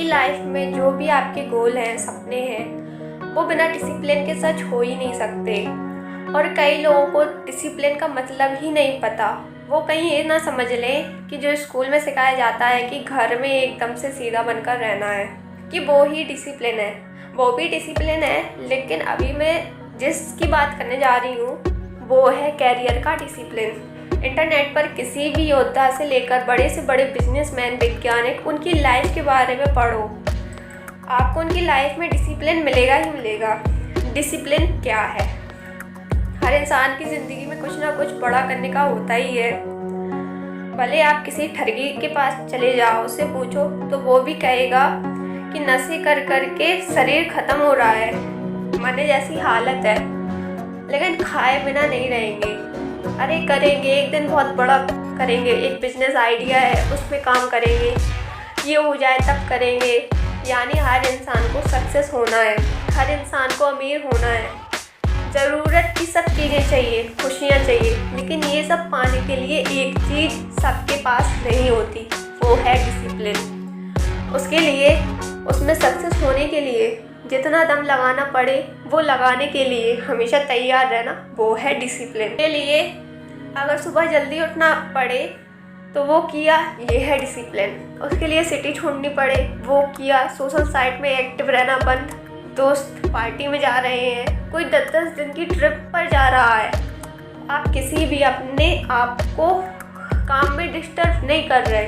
Life में जो भी आपके गोल हैं, सपने हैं, वो बिना डिसिप्लिन के सच हो ही नहीं सकते। और कई लोगों को डिसिप्लिन का मतलब ही नहीं पता। वो कहीं ये ना समझ लें कि जो स्कूल में सिखाया जाता है कि घर में एकदम से सीधा बनकर रहना है, कि वो ही डिसिप्लिन है। वो भी डिसिप्लिन है, लेकिन अभी मैं जिसकी बात करने जा रही हूँ वो है कैरियर का डिसिप्लिन। इंटरनेट पर किसी भी योद्धा से लेकर बड़े से बड़े बिजनेसमैन, वैज्ञानिक, उनकी लाइफ के बारे में पढ़ो। आपको उनकी लाइफ में डिसिप्लिन मिलेगा ही मिलेगा। डिसिप्लिन क्या है? हर इंसान की ज़िंदगी में कुछ ना कुछ बड़ा करने का होता ही है। भले आप किसी ठगी के पास चले जाओ, उससे पूछो तो वो भी कहेगा कि नशे कर कर के शरीर ख़त्म हो रहा है, मरने जैसी हालत है, लेकिन खाए बिना नहीं रहेंगे। अरे करेंगे, एक दिन बहुत बड़ा करेंगे, एक बिजनेस आइडिया है उस पर काम करेंगे, ये हो जाए तब करेंगे। यानी हर इंसान को सक्सेस होना है, हर इंसान को अमीर होना है, ज़रूरत की सब चीज़ें चाहिए, खुशियाँ चाहिए, लेकिन ये सब पाने के लिए एक चीज़ सबके पास नहीं होती, वो है डिसिप्लिन। उसके लिए, उसमें सक्सेस होने के लिए जितना दम लगाना पड़े वो लगाने के लिए हमेशा तैयार रहना, वो है डिसिप्लिन। के लिए अगर सुबह जल्दी उठना पड़े तो वो किया, ये है डिसिप्लिन। उसके लिए सिटी छोड़नी पड़े, वो किया। सोशल साइट में एक्टिव रहना बंद, दोस्त पार्टी में जा रहे हैं, कोई 10-10 दिन की ट्रिप पर जा रहा है, आप किसी भी अपने आप को काम में डिस्टर्ब नहीं कर रहे,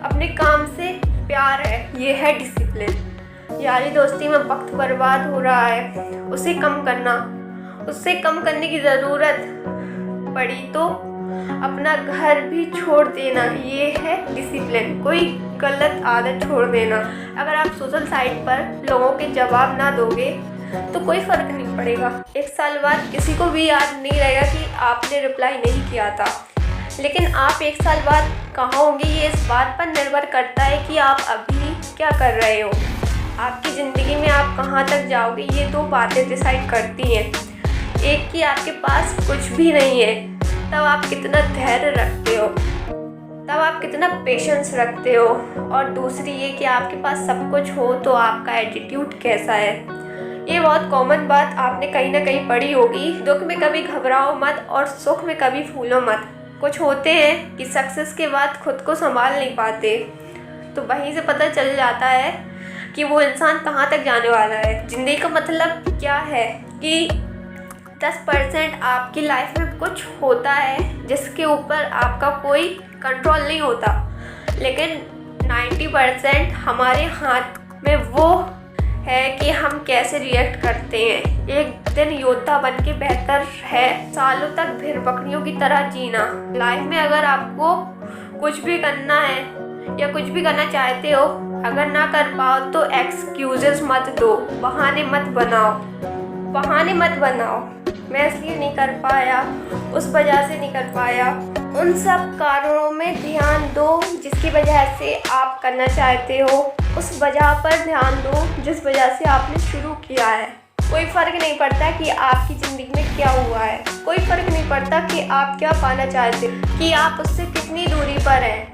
अपने काम से प्यार है, ये है डिसिप्लिन। यारी दोस्ती में वक्त बर्बाद हो रहा है, उसे कम करना, उससे कम करने की ज़रूरत पड़ी तो अपना घर भी छोड़ देना, ये है डिसिप्लिन। कोई गलत आदत छोड़ देना। अगर आप सोशल साइट पर लोगों के जवाब ना दोगे तो कोई फ़र्क नहीं पड़ेगा। 1 साल बाद किसी को भी याद नहीं रहेगा कि आपने रिप्लाई नहीं किया था, लेकिन आप 1 साल बाद कहाँ होंगे ये इस बात पर निर्भर करता है कि आप अभी क्या कर रहे हो। आपकी ज़िंदगी में आप कहाँ तक जाओगे, ये 2 बातें डिसाइड करती हैं। एक कि आपके पास कुछ भी नहीं है, तब आप कितना धैर्य रखते हो, तब आप कितना पेशेंस रखते हो, और दूसरी ये कि आपके पास सब कुछ हो तो आपका एटीट्यूड कैसा है। ये बहुत कॉमन बात आपने कहीं ना कहीं पढ़ी होगी। दुख में कभी घबराओ मत और सुख में कभी फूलो मत। कुछ होते हैं कि सक्सेस के बाद खुद को संभाल नहीं पाते, तो वहीं से पता चल जाता है कि वो इंसान कहाँ तक जाने वाला है। ज़िंदगी का मतलब क्या है कि 10% आपकी लाइफ में कुछ होता है जिसके ऊपर आपका कोई कंट्रोल नहीं होता, लेकिन 90% हमारे हाथ में वो है कि हम कैसे रिएक्ट करते हैं। एक दिन योद्धा बन के बेहतर है सालों तक भेड़ बकरियों की तरह जीना। लाइफ में अगर आपको कुछ भी करना है या कुछ भी करना चाहते हो, अगर ना कर पाओ तो एक्सक्यूजेस मत दो, बहाने मत बनाओ। बहाने मत बनाओ, मैं इसलिए नहीं कर पाया, उस वजह से नहीं कर पाया। उन सब कारणों में ध्यान दो जिसकी वजह से आप करना चाहते हो, उस वजह पर ध्यान दो जिस वजह से आपने शुरू किया है। कोई फ़र्क नहीं पड़ता कि आपकी ज़िंदगी में क्या हुआ है, कोई फ़र्क नहीं पड़ता कि आप क्या पाना चाहते हो, कि आप उससे कितनी दूरी पर हैं।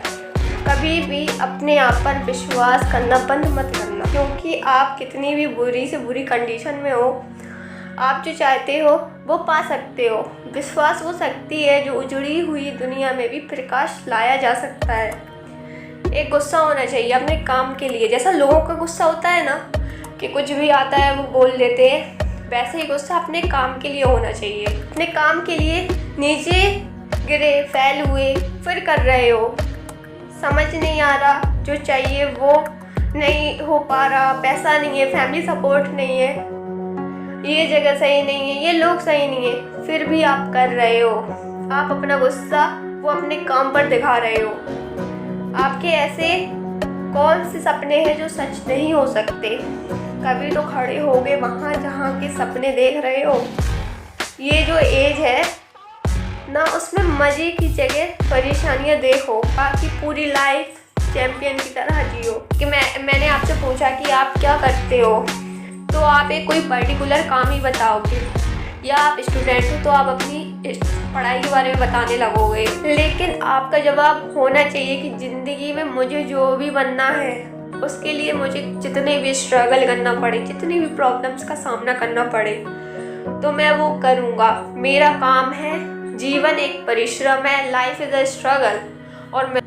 कभी भी अपने आप पर विश्वास करना बंद मत करना, क्योंकि आप कितनी भी बुरी से बुरी कंडीशन में हो, आप जो चाहते हो वो पा सकते हो। विश्वास वो शक्ति है जो उजड़ी हुई दुनिया में भी प्रकाश लाया जा सकता है। एक गुस्सा होना चाहिए अपने काम के लिए। जैसा लोगों का गुस्सा होता है ना कि कुछ भी आता है वो बोल देते हैं, वैसे ही गुस्सा अपने काम के लिए होना चाहिए। अपने काम के लिए नीचे गिरे, फैल हुए, फिर कर रहे हो, समझ नहीं आ रहा, जो चाहिए वो नहीं हो पा रहा, पैसा नहीं है, फैमिली सपोर्ट नहीं है, ये जगह सही नहीं है, ये लोग सही नहीं है, फिर भी आप कर रहे हो। आप अपना गुस्सा वो अपने काम पर दिखा रहे हो। आपके ऐसे कौन से सपने हैं जो सच नहीं हो सकते? कभी तो खड़े होगे वहाँ जहाँ के सपने देख रहे हो। ये जो एज है ना, उसमें मज़े की जगह परेशानियाँ देखो, बाकी पूरी लाइफ चैम्पियन की तरह जियो। कि मैंने आपसे पूछा कि आप क्या करते हो, तो आप एक कोई पर्टिकुलर काम ही बताओगे, या आप स्टूडेंट हो तो आप अपनी पढ़ाई के बारे में बताने लगोगे। लेकिन आपका जवाब होना चाहिए कि ज़िंदगी में मुझे जो भी बनना है उसके लिए मुझे जितने भी स्ट्रगल करना पड़े, जितनी भी प्रॉब्लम्स का सामना करना पड़े, तो मैं वो करूँगा। मेरा काम है, जीवन एक परिश्रम है, लाइफ इज़ अ स्ट्रगल, और मैं